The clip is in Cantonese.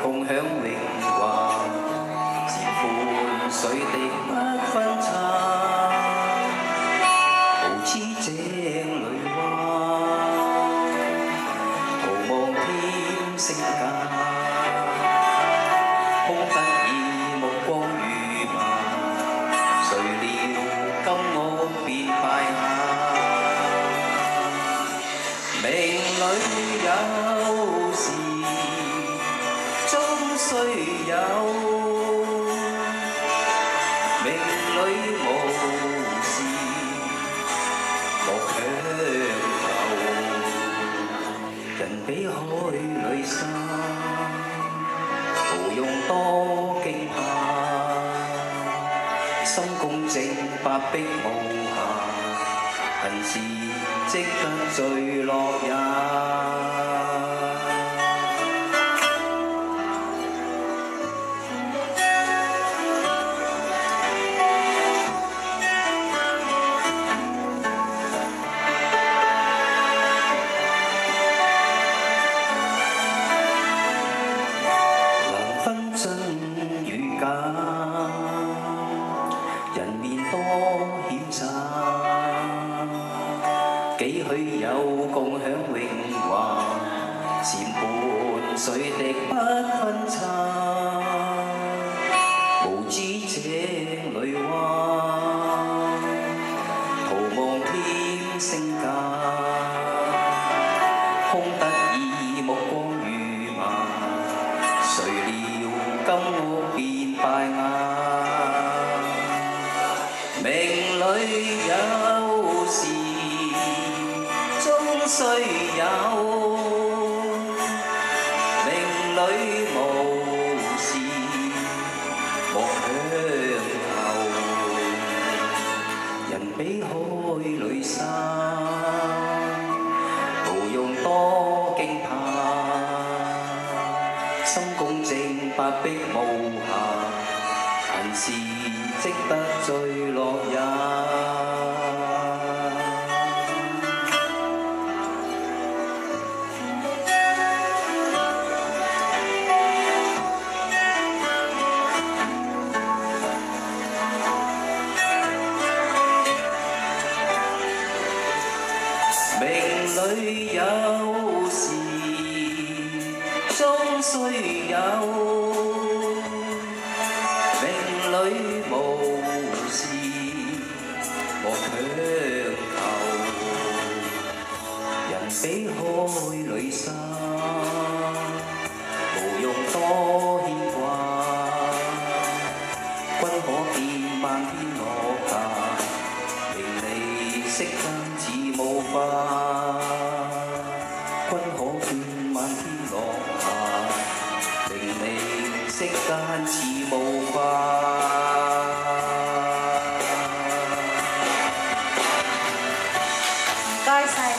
共享榮華，是伴水的不分岔。無知井裏蛙，徒望添聲價，空得意目光如麻，誰料今我便敗下。命裏有時終須有，命裏無時莫強求。人比海裏深，無用多驚怕。心公正，百璧無瑕，行事積得最樂也。能分真與假，人面多險詐。幾許有共享榮華，纏伴水滴不分岔。無知井裏蛙，徒望添聲價，空得意目光如麻，誰料今我便敗下。命裏有時終須有，命裏無時莫強求。人比海裏深，無用多驚怕。心公正，百璧無瑕，行事積得最樂也。命裏有時終須有，命裏無時莫強求。人比海裏深，無用多牽掛。君可見漫天落霞，名利息間似霧化。君可見漫天落霞，名利息間似霧化。